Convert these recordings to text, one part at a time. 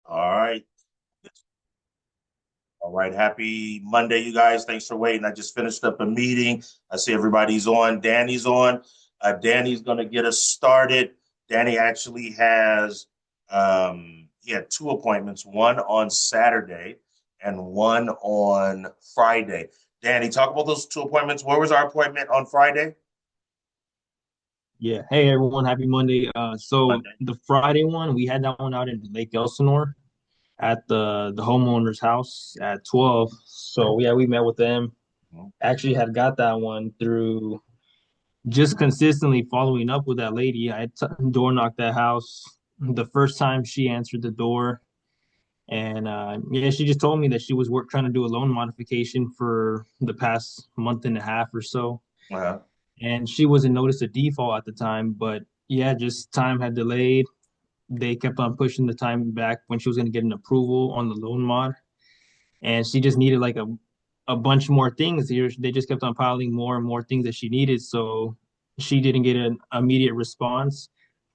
All right. All right. Happy Monday, you guys. Thanks for waiting. I just finished up a meeting. I see everybody's on. Danny's on. Danny's going to get us started. Danny actually he had two appointments, one on Saturday and one on Friday. Danny, talk about those two appointments. Where was our appointment on Friday? Yeah. Hey everyone, happy Monday. So Monday. the Friday one, we had that one out in Lake Elsinore at the homeowner's house at 12. So yeah, we met with them. Actually had got that one through just consistently following up with that lady. I had door knocked that house the first time she answered the door. And yeah, she just told me that she was trying to do a loan modification for the past month and a half or so. Uh-huh. And she wasn't noticed a default at the time, but yeah, just time had delayed. They kept on pushing the time back when she was going to get an approval on the loan mod, and she just needed like a bunch more things here. They just kept on piling more and more things that she needed, so she didn't get an immediate response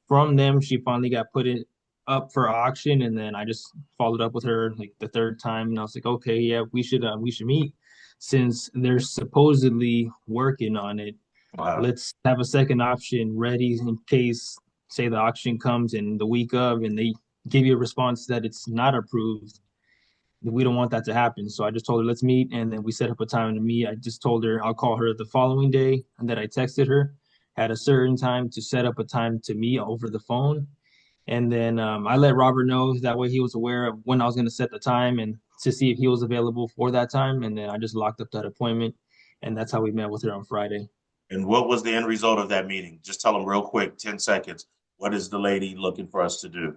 from them. She finally got put it up for auction, and then I just followed up with her like the third time, and I was like, okay, yeah, we should meet since they're supposedly working on it. Uh-huh. Let's have a second option ready in case, say, the auction comes in the week of and they give you a response that it's not approved. We don't want that to happen. So I just told her, let's meet. And then we set up a time to meet. I just told her I'll call her the following day, and that I texted her at a certain time to set up a time to meet over the phone. And then I let Robert know, that way he was aware of when I was going to set the time and to see if he was available for that time. And then I just locked up that appointment. And that's how we met with her on Friday. And what was the end result of that meeting? Just tell them real quick, 10 seconds. What is the lady looking for us to do?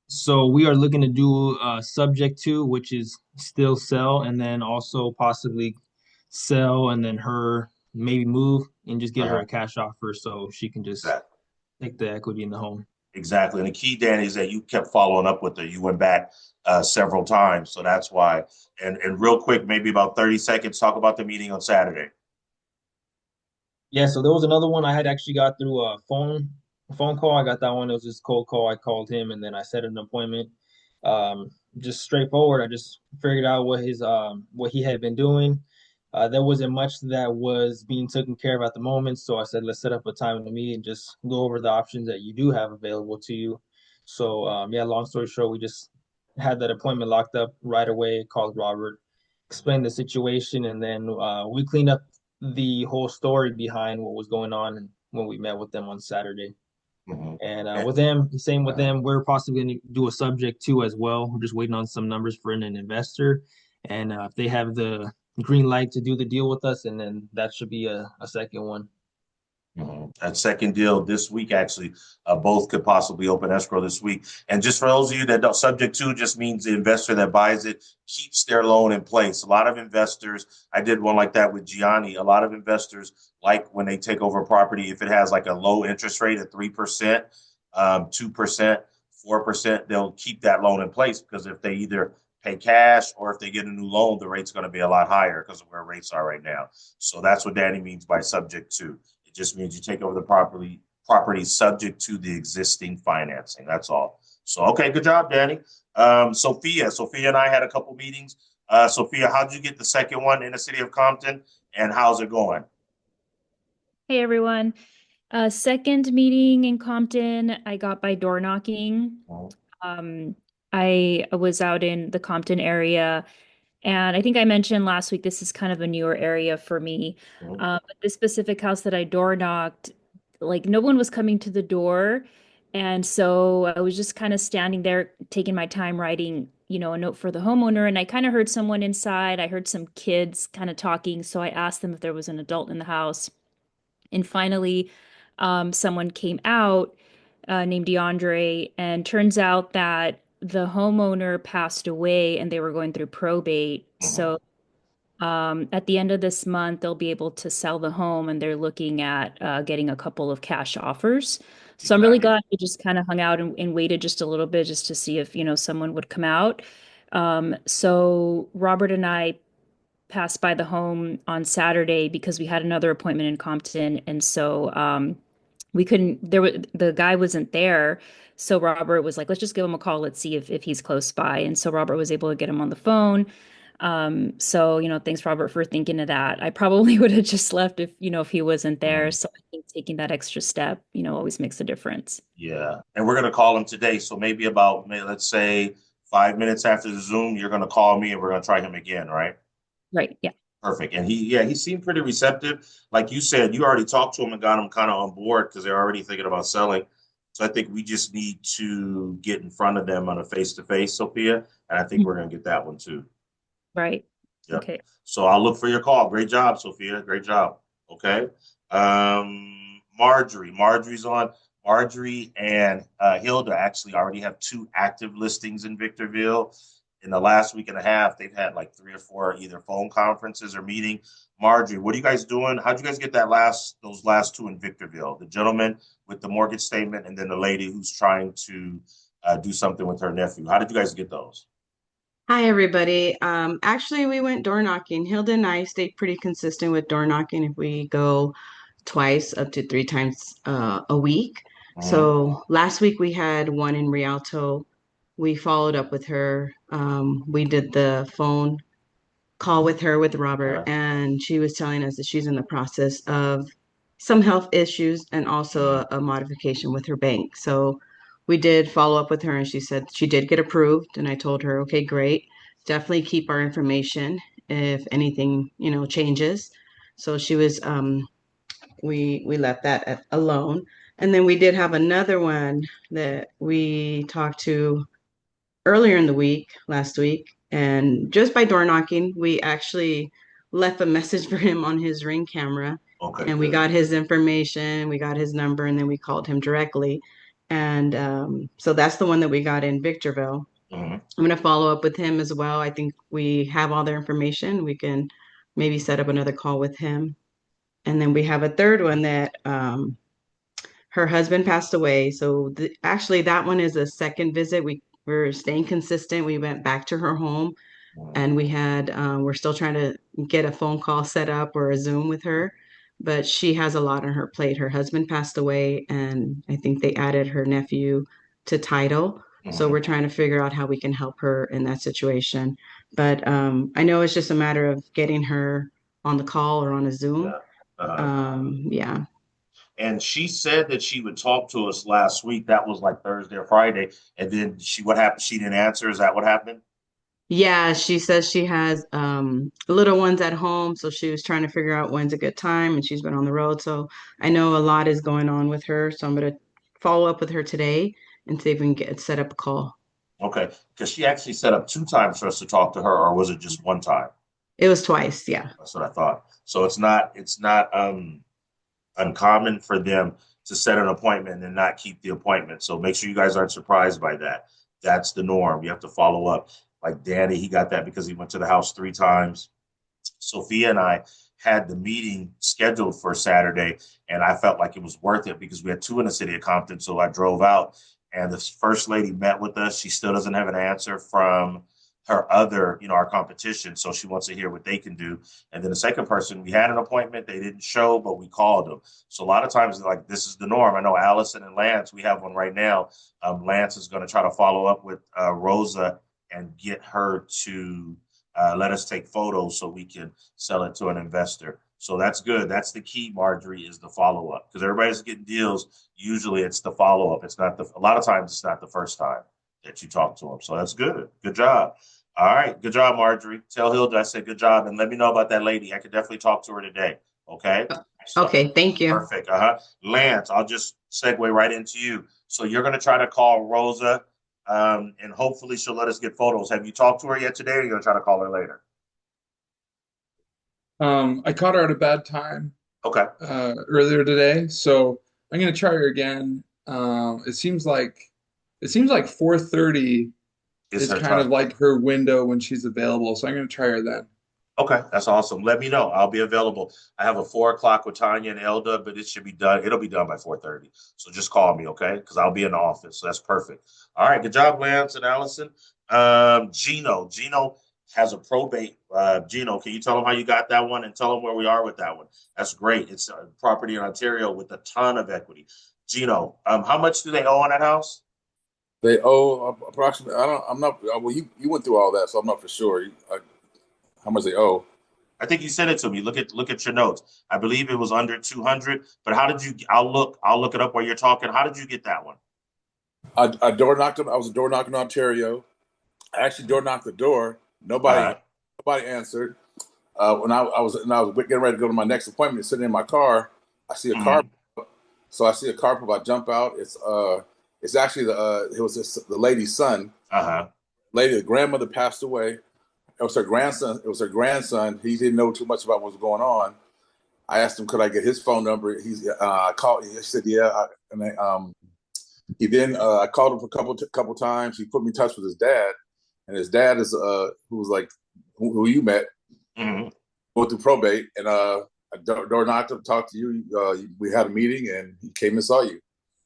So we are looking to do subject to, which is still sell, and then also possibly sell, and then her maybe move and just get her Uh-huh. a cash offer so she can just Exactly. take the equity in the home. Exactly. And the key, Danny, is that you kept following up with her. You went back several times. So that's why. And real quick, maybe about 30 seconds, talk about the meeting on Saturday. Yeah, so there was another one I had actually got through a phone call. I got that one. It was just cold call. I called him and then I set an appointment. Just straightforward. I just figured out what he had been doing. There wasn't much that was being taken care of at the moment, so I said let's set up a time to meet and just go over the options that you do have available to you. So yeah, long story short, we just had that appointment locked up right away. Called Robert, explained the situation, and then we cleaned up the whole story behind what was going on when we met with them on Saturday. Mhm. And And, with them, same with uh, them, we're possibly going to do a subject to as well. We're just waiting on some numbers for an investor. And if they have the green light to do the deal with us, and then that should be a second one. That second deal this week, actually, both could possibly open escrow this week. And just for those of you that don't, subject to just means the investor that buys it keeps their loan in place. A lot of investors, I did one like that with Gianni. A lot of investors like when they take over a property, if it has like a low interest rate at 3%, 2%, 4%, they'll keep that loan in place because if they either pay cash or if they get a new loan, the rate's going to be a lot higher because of where rates are right now. So that's what Danny means by subject to. It just means you take over the property subject to the existing financing. That's all. So okay, good job, Danny. Sophia and I had a couple meetings. Sophia, how did you get the second one in the city of Compton, and how's it going? Hey everyone. Second meeting in Compton, I got by door knocking. Um, I was out in the Compton area, and I think I mentioned last week this is kind of a newer area for me. But this specific house that I door knocked, like no one was coming to the door, and so I was just kind of standing there taking my time writing, a note for the homeowner, and I kind of heard someone inside. I heard some kids kind of talking, so I asked them if there was an adult in the house. And finally, someone came out named DeAndre, and turns out that the homeowner passed away and they were going through probate. Mhm. So at the end of this month, they'll be able to sell the home and they're looking at getting a couple of cash offers. So I'm really Exactly. glad we just kind of hung out and waited just a little bit just to see if, someone would come out. So Robert and I passed by the home on Saturday because we had another appointment in Compton, and so we couldn't. The guy wasn't there, So Robert was like, let's just give him a call. Let's see if he's close by. And so Robert was able to get him on the phone. So, thanks, Robert, for thinking of that. I probably would have just left if he wasn't there. Mhm. So I think taking that extra step, always makes a difference. Yeah. And we're going to call him today. So maybe about, let's say 5 minutes after the Zoom, you're going to call me and we're going to try him again, right? Right. Yeah. Perfect. And he seemed pretty receptive. Like you said, you already talked to him and got him kind of on board because they're already thinking about selling. So I think we just need to get in front of them on a face-to-face, Sophia. And I think we're going to get that one too. Right. Yep. Okay. So I'll look for your call. Great job, Sophia. Great job. Okay. Marjorie's on. Marjorie and Hilda actually already have 2 active listings in Victorville. In the last week and a half, they've had like 3 or 4 either phone conferences or meeting. Marjorie, what are you guys doing? How'd you guys get those last 2 in Victorville? The gentleman with the mortgage statement and then the lady who's trying to do something with her nephew. How did you guys get those? Hi, everybody. Actually, we went door knocking. Hilda and I stayed pretty consistent with door knocking if we go twice up to 3 times a week. Mhm. So last week we had one in Rialto. We followed up with her. We did the phone call with her with Robert, Okay. and she was telling us that she's in the process of some health issues and also Mhm. a modification with her bank. So we did follow up with her, and she said she did get approved. And I told her, okay, great, definitely keep our information if anything, changes. So she was, we left that alone. And then we did have another one that we talked to earlier in the week, last week, and just by door knocking, we actually left a message for him on his Ring camera, Okay, and we good. got his information, we got his number, and then we called him directly. And so that's the one that we got in Victorville. Mhm. I'm going to follow up with him as well. I think we have all their information. We can maybe set up another call with him. And then we have a third one that her husband passed away. So actually, that one is a second visit. We were staying consistent. We went back to her home, Mhm. and we're still trying to get a phone call set up or a Zoom with her, but she has a lot on her plate. Her husband passed away, and I think they added her nephew to title. So Mhm. we're trying to figure out how we can help her in that situation. But I know it's just a matter of getting her on the call or on a Zoom. Yeah. Uh-huh. Yeah. And she said that she would talk to us last week. That was like Thursday or Friday. And then what happened? She didn't answer. Is that what happened? Yeah, she says she has little ones at home, so she was trying to figure out when's a good time, and she's been on the road. So I know a lot is going on with her. So I'm gonna follow up with her today and see if we can get set up a call. Okay. Because she actually set up 2 times for us to talk to her, or was it just one time? It was twice, yeah. That's what I thought. So it's not uncommon for them to set an appointment and not keep the appointment. So make sure you guys aren't surprised by that. That's the norm. You have to follow up. Like Danny, he got that because he went to the house 3 times. Sophia and I had the meeting scheduled for Saturday, and I felt like it was worth it because we had 2 in the city of Compton. So I drove out, and the first lady met with us. She still doesn't have an answer from her other, our competition. So she wants to hear what they can do. And then the second person, we had an appointment. They didn't show, but we called them. So a lot of times, like, this is the norm. I know Allison and Lance, we have one right now. Lance is going to try to follow up with Rosa and get her to let us take photos so we can sell it to an investor. So that's good. That's the key, Marjorie, is the follow up because everybody's getting deals. Usually it's the follow up. It's not a lot of times it's not the first time that you talk to them. So that's good. Good job. All right. Good job, Marjorie. Tell Hilda I said good job and let me know about that lady. I could definitely talk to her today. Okay. So Okay, thank you. perfect. Lance, I'll just segue right into you. So you're going to try to call Rosa and hopefully she'll let us get photos. Have you talked to her yet today or are you going to try to call her later? I caught her at a bad time Okay. earlier today, so I'm gonna try her again. It seems like 4:30 Is is her kind of time. like her window when she's available, so I'm gonna try her then. Okay, that's awesome. Let me know. I'll be available. I have a 4 o'clock with Tanya and Elda, but it should be done. It'll be done by 4:30. So just call me, okay? Because I'll be in the office. So that's perfect. All right, good job, Lance and Allison. Gino has a probate. Gino, can you tell him how you got that one and tell him where we are with that one? That's great. It's a property in Ontario with a ton of equity. Gino, how much do they owe on that house? They owe approximately. I'm not. Well, you went through all that, so I'm not for sure. How much they owe? I think you sent it to me. Look at your notes. I believe it was under 200. But how did you? I'll look it up while you're talking. How did you get that one? I door knocked them. I was a door knocking in Ontario. I actually door knocked the door. Uh Nobody answered. When I was getting ready to go to my next appointment, sitting in my car, I see a huh. car. So I see a car. I jump out. It's actually the lady's son. Uh-huh. The grandmother passed away. It was her grandson. It was her grandson. He didn't know too much about what was going on. I asked him, could I get his phone number? I called. He said, yeah. He then I called him for a couple times. He put me in touch with his dad, and his dad is who was like who you met, Mm-hmm. went through probate, and I door knocked him, talked to you. We had a meeting, and he came and saw you.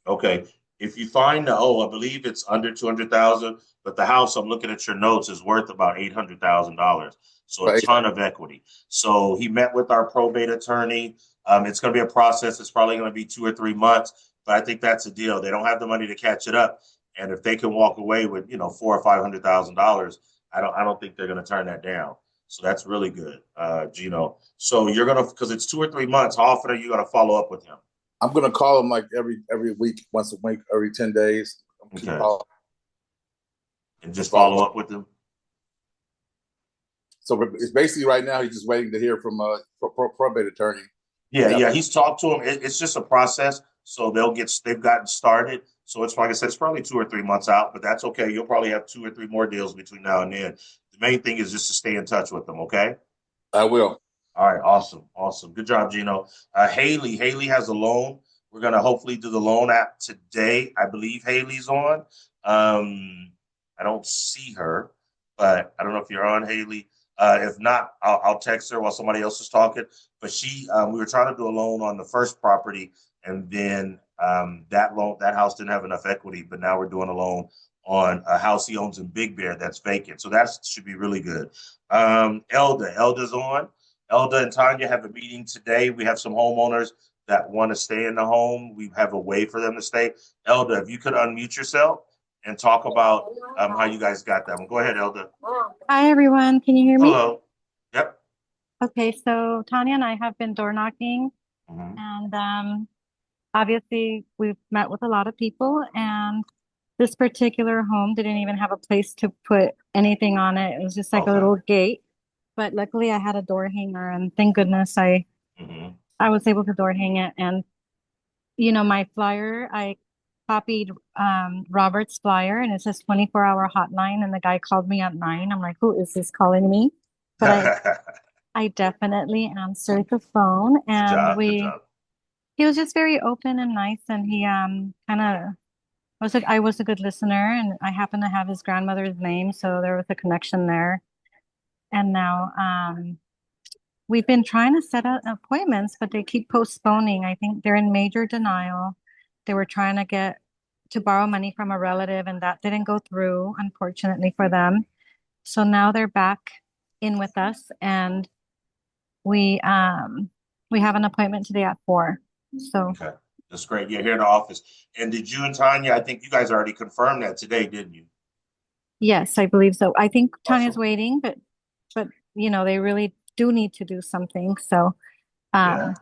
Okay. If you find I believe it's under 200,000, but the house I'm looking at your notes is worth about $800,000. So a ton of equity. So he met with our probate attorney. It's going to be a process. It's probably going to be 2 or 3 months, but I think that's a deal. They don't have the money to catch it up, and if they can walk away with $400,000 or $500,000, I don't think they're going to turn that down. So that's really good, Gino. So you're gonna because it's 2 or 3 months. How often are you going to follow up with him? I'm gonna call him like every week, once a week, every 10 days. Okay. And just follow up with him. So it's basically right now he's just waiting to hear from a probate attorney. Yeah. He's talked to him. It's just a process. So they've gotten started. So it's like I said, it's probably 2 or 3 months out, but that's okay. You'll probably have 2 or 3 more deals between now and then. The main thing is just to stay in touch with them. Okay. I will. All right. Awesome. Good job, Gino. Haley has a loan. We're going to hopefully do the loan app today. I believe Haley's on. I don't see her, but I don't know if you're on, Haley. If not, I'll text her while somebody else is talking. But we were trying to do a loan on the first property, and then that house didn't have enough equity. But now we're doing a loan on a house he owns in Big Bear that's vacant. So that should be really good. Elda's on. Elda and Tanya have a meeting today. We have some homeowners that want to stay in the home. We have a way for them to stay. Elda, if you could unmute yourself and talk about how you guys got that one. Go ahead, Elda. Hi, everyone. Can you hear me? Hello. Yep. Okay, so Tanya and I have been door knocking, Mm-hmm. and obviously we've met with a lot of people, and this particular home didn't even have a place to put anything on it. It was just like a little gate. But luckily I had a door hanger, and thank goodness Mm-hmm. I was able to door hang it. And my flyer, I copied Robert's flyer, and it says 24-hour hotline, and the guy called me at 9. I'm like, who is this calling me? But I definitely answered the phone, and Good job. he was just very open and nice, and he kind of was like, I was a good listener, and I happened to have his grandmother's name, so there was a connection there. And now we've been trying to set up appointments, but they keep postponing. I think they're in major denial. They were trying to borrow money from a relative, and that didn't go through, unfortunately for them. So now they're back in with us, and we have an appointment today at 4. So Okay. That's great. You're here in the office. And did you and Tanya, I think you guys already confirmed that today, didn't you? yes, I believe so. I think Tanya's Awesome. waiting, but they really do need to do something. So Yeah.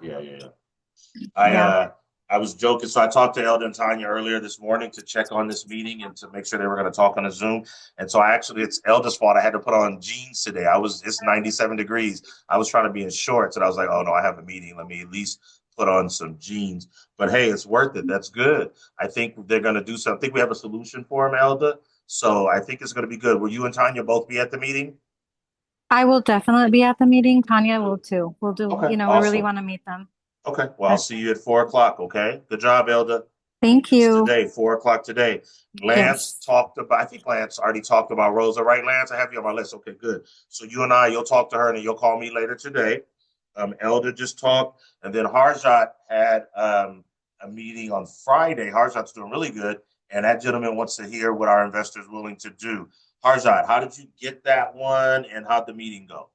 I was joking. So I talked to Elda and Tanya earlier this morning to check on this meeting and to make sure they were going to talk on a Zoom. And so it's Elda's fault. I had to put on jeans today. It's 97 degrees. I was trying to be in shorts, and I was like, oh no, I have a meeting. Let me at least put on some jeans. But hey, it's worth it. That's good. I think they're going to do something. I think we have a solution for them, Elda. So I think it's going to be good. Will you and Tanya both be at the meeting? I will definitely be at the meeting. Tanya will too. We'll do, Okay, we really awesome. want to meet them. Okay, well, I'll see you at 4:00. Okay, good job, Elda. Thank you. Today, 4:00 today. Lance I think Lance already talked about Rosa, right, Lance? I have you on my list. Okay, good. So you and you'll talk to her, and then you'll call me later today. Elda just talked, and then Harjat had a meeting on Friday. Harjat's doing really good, and that gentleman wants to hear what our investors are willing to do. Harjat, how did you get that one, and how'd the meeting go?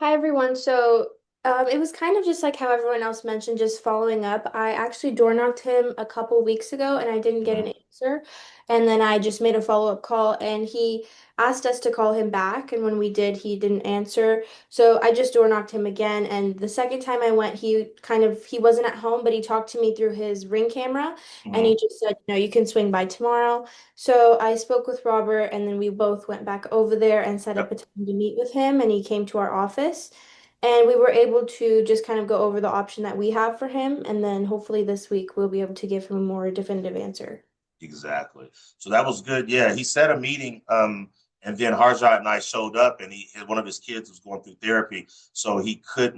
Hi, everyone. So It was kind of just like how everyone else mentioned, just following up. I actually door knocked him a couple weeks ago and I didn't get an answer. And then I just made a follow-up call and he asked us to call him back. And when we did, he didn't answer. So I just door knocked him again. And the second time I went, he wasn't at home, but he talked to me through his Ring camera and he just said, you can swing by tomorrow. So I spoke with Robert and then we both went back over there and set up a time to meet with him and he came to our office. And we were able to just kind of go over the option that we have for him. And then hopefully this week we'll be able to give him a more definitive answer. Exactly. So that was good. Yeah, he set a meeting, and then Harjot and I showed up, and one of his kids was going through therapy, so he could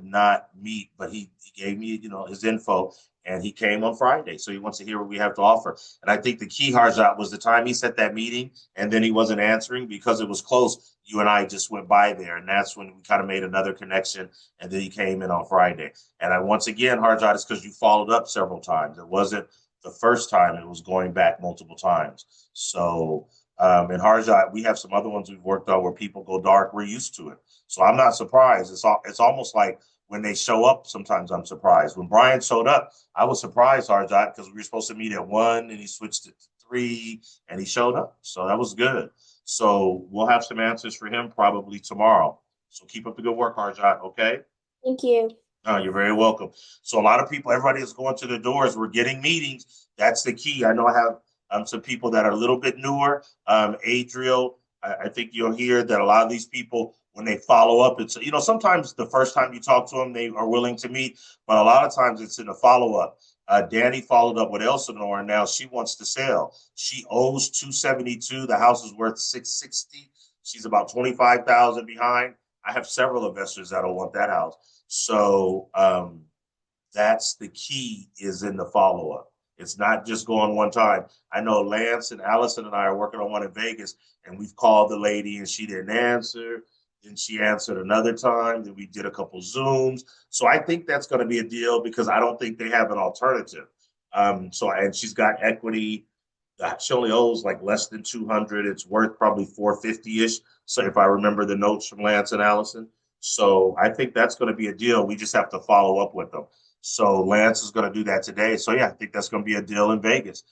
not meet, but he gave me, his info, and he came on Friday. So he wants to hear what we have to offer. And I think the key, Harjot, was the time he set that meeting, and then he wasn't answering because it was close. You and I just went by there, and that's when we kind of made another connection, and then he came in on Friday. And once again, Harjot, it's because you followed up several times. It wasn't the first time, it was going back multiple times. So in Harjot, we have some other ones we've worked on where people go dark. We're used to it. So I'm not surprised. It's almost like when they show up, sometimes I'm surprised. When Brian showed up, I was surprised, Harjot, because we were supposed to meet at 1 and he switched it to 3 and he showed up. So that was good. So we'll have some answers for him probably tomorrow. So keep up the good work, Harjot, okay? Thank you. You're very welcome. So a lot of people, everybody is going to the doors. We're getting meetings. That's the key. I know I have some people that are a little bit newer. Adriel, I think you'll hear that a lot of these people, when they follow up, it's, sometimes the first time you talk to them, they are willing to meet, but a lot of times it's in the follow-up. Danny followed up with Elsinore, and now she wants to sell. She owes $272. The house is worth $660. She's about $25,000 behind. I have several investors that'll want that house. So that's the key, is in the follow-up. It's not just going one time. I know Lance and Allison and I are working on one in Vegas, and we've called the lady and she didn't answer. Then she answered another time. Then we did a couple Zooms. So I think that's going to be a deal because I don't think they have an alternative. And she's got equity. She only owes like less than 200. It's worth probably 450-ish. So if I remember the notes from Lance and Allison. So I think that's going to be a deal. We just have to follow up with them. So Lance is going to do that today. So yeah, I think that's going to be a deal in Vegas.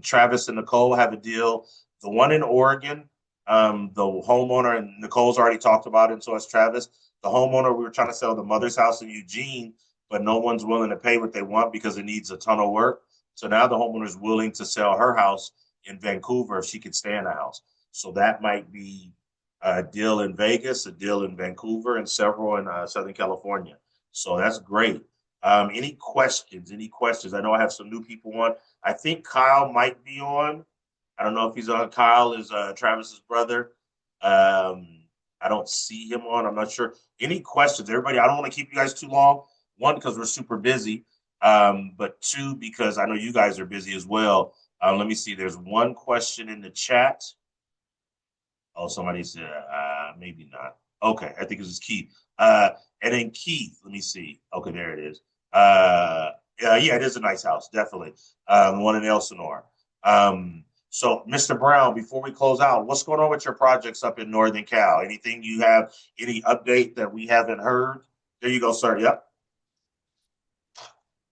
Travis and Nicole have a deal. The one in Oregon, the homeowner, and Nicole's already talked about it, and so has Travis. The homeowner, we were trying to sell the mother's house in Eugene, but no one's willing to pay what they want because it needs a ton of work. So now the homeowner is willing to sell her house in Vancouver if she could stay in the house. So that might be a deal in Vegas, a deal in Vancouver, and several in Southern California. So that's great. Any questions? I know I have some new people on. I think Kyle might be on. I don't know if he's on. Kyle is Travis's brother. I don't see him on. I'm not sure. Any questions? Everybody, I don't want to keep you guys too long. One, because we're super busy. But two, because I know you guys are busy as well. Let me see. There's one question in the chat. Oh, somebody said maybe not. Okay, I think it was Keith. And then Keith, let me see. Okay, there it is. Yeah, it is a nice house, definitely. One in Elsinore. So, Mr. Brown, before we close out, what's going on with your projects up in Northern Cal? Anything you have, any update that we haven't heard? There you go, sir. Yep.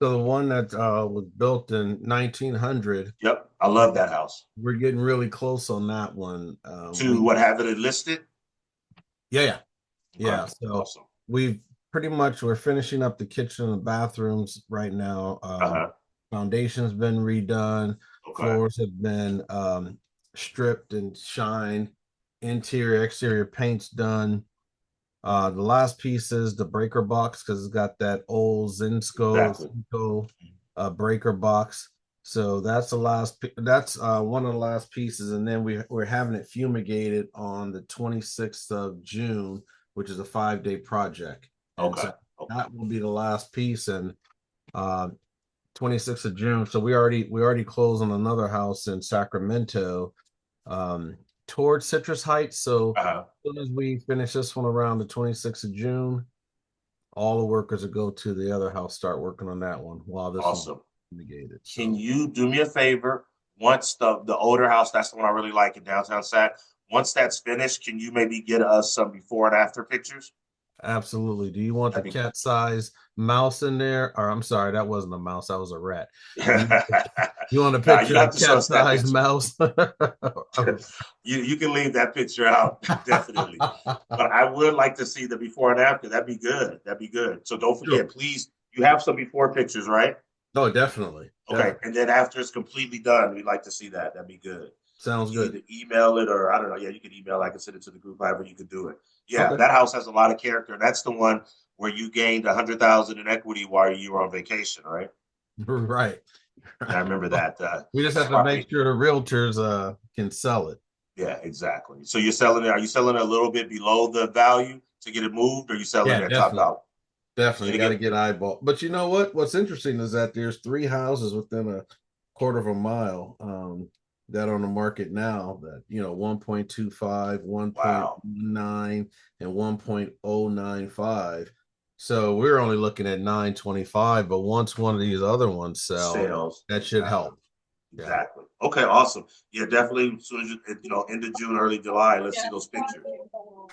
So the one that was built in 1900. Yep, I love that house. We're getting really close on that one. Have it listed? Yeah. Okay. So awesome. we're finishing up the kitchen and bathrooms right now. Foundation's been redone. Okay. Floors have been stripped and shined. Interior, exterior paint's done. The last piece is the breaker box because it's got that old Zinco breaker box. So that's the last. That's one of the last pieces, and then we're having it fumigated on the 26th of June, which is a 5-day project. Okay. So that will be the last piece, and 26th of June. So we already closed on another house in Sacramento, towards Citrus Heights. So as soon as we finish this one around the 26th of June, all the workers that go to the other house start working on that one while this awesome. One negated. Can you do me a favor? Once the older house, that's the one I really like in downtown Sac. Once that's finished, can you maybe get us some before and after pictures? Absolutely. Do you want the cat size mouse in there? Or I'm sorry, that wasn't a mouse, that was a rat. You want a Nah, picture you have of to show cat us that size picture. mouse? You can leave that picture out, definitely. But I would like to see the before and after. That'd be good. That'd be good. So don't forget, please, you have some before pictures, right? Oh, definitely. Okay. Definitely. And then after it's completely done, we'd like to see that. That'd be good. Sounds good. Either email it or I don't know. Yeah, you can email. I can send it to the group. However, you can do it. Yeah, Okay. that house has a lot of character. That's the one where you gained 100,000 in equity while you were on vacation, right? Right. I remember that. We just have to make sure the realtors can sell it. Yeah, exactly. So you're selling it. Are you selling it a little bit below the value to get it moved, or are you selling it at top dollar? Definitely got to get eyeball. But you know what? What's interesting is that there's 3 houses within a quarter of a mile that are on the market now that, 1.25, 1.9, and 1.095. So we're only looking at 925, but once one of these other ones sells, that should help. Exactly. Yeah. Okay, awesome. Yeah, definitely. As soon as end of June, early July, let's see those pictures.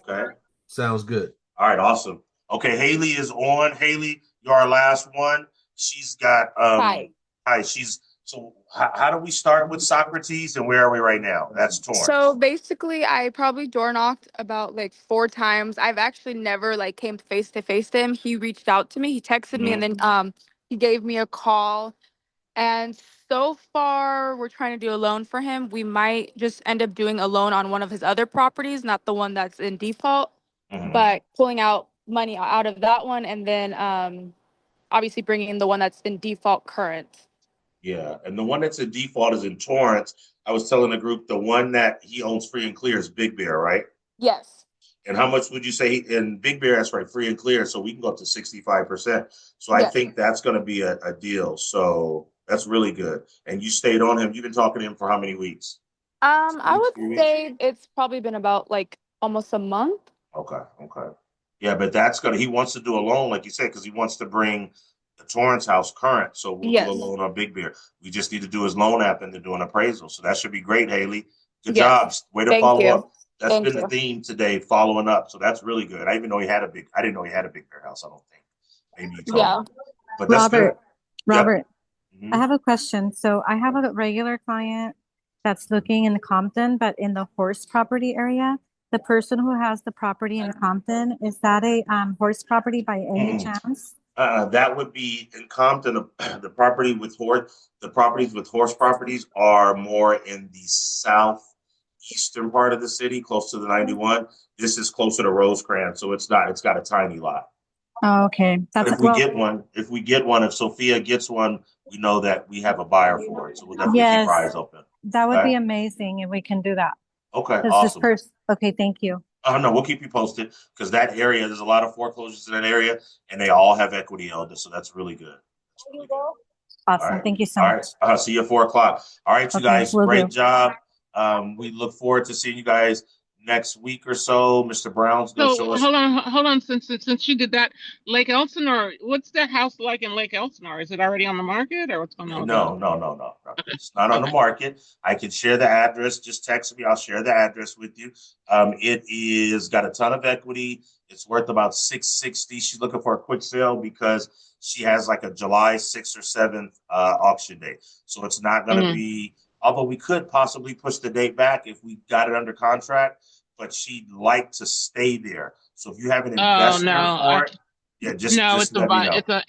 Okay. Sounds good. All right, awesome. Okay, Haley is on. Haley, you're our last one. She's got Hi. So how do we start with Socrates and where are we right now? That's Torrance. So basically I probably door knocked about like 4 times. I've actually never like came face to face to him. He reached out to me, he texted me, and then he gave me a call. And so far we're trying to do a loan for him. We might just end up doing a loan on one of his other properties, not the one that's in default, but pulling out money out of that one and then obviously bringing in the one that's in default current. Yeah, and the one that's in default is in Torrance. I was telling the group the one that he owns free and clear is Big Bear, right? Yes. And how much would you say in Big Bear? That's right, free and clear. So we can go up to 65%. So I think that's going to be a deal. So that's really good. And you stayed on him. You've been talking to him for how many weeks? I would say it's probably been about like almost a month. Okay. Yeah, but he wants to do a loan, like you said, because he wants to bring the Torrance house current. So we'll do a loan on Big Bear. We just need to do his loan app and then do an appraisal. So that should be great, Haley. Good job. Way to follow up. That's been the theme today, following up. So that's really good. I didn't know he had a Big Bear house, I don't think. Maybe you told me. But that's Robert, I have a question. So I have a regular client that's looking in Compton, but in the horse property area. The person who has the property in Compton, is that a horse property by any chance? That would be in Compton. The properties with horse properties are more in the southeastern part of the city, close to the 91. This is closer to Rosecrans, so it's got a tiny lot. Oh, okay. But if we get one, if Sophia gets one, we know that we have a buyer for it. So we'll definitely keep our eyes open. That would be amazing if we can do that. Okay, awesome. Okay, thank you. No, we'll keep you posted because that area, there's a lot of foreclosures in that area, and they all have equity held. So that's really good. Awesome. Right. Thank you so much. All right. See you at 4:00. All right, you guys. Great job. We look forward to seeing you guys next week or so. Mr. Brown's going to show us. Hold on. Since you did that, Lake Elsinore, what's that house like in Lake Elsinore? Is it already on the market or what's going on? No. It's not on the market. I can share the address. Just text me. I'll share the address with you. It is got a ton of equity. It's worth about $660. She's looking for a quick sale because she has like a July 6th or 7th auction date. So it's not going to be, although we could possibly push the date back if we got it under contract, but she'd like to stay there. So if you have an investment for it, just let me know.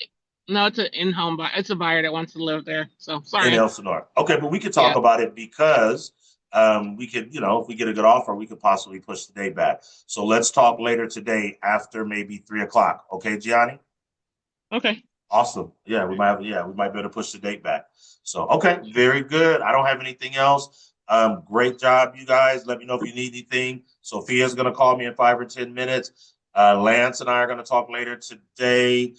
It's an in-home buyer. It's a buyer that wants to live there. So sorry. In Elsinore. Okay, but we could talk about it because we could, if we get a good offer, we could possibly push the date back. So let's talk later today after maybe 3:00. Okay, Gianni? Okay. Awesome. Yeah, we might be able to push the date back. So, okay, very good. I don't have anything else. Great job, you guys. Let me know if you need anything. Sophia's going to call me in 5 or 10 minutes. Lance and I are going to talk later today.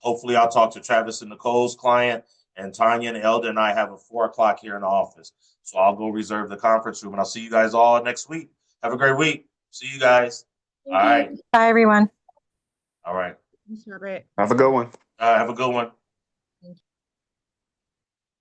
Hopefully I'll talk to Travis and Nicole's client, and Tanya and Elder and I have a 4:00 here in the office. So I'll go reserve the conference room, and I'll see you guys all next week. Have a great week. See you guys. All right. Bye, everyone. All right. Have a good one. Have a good one.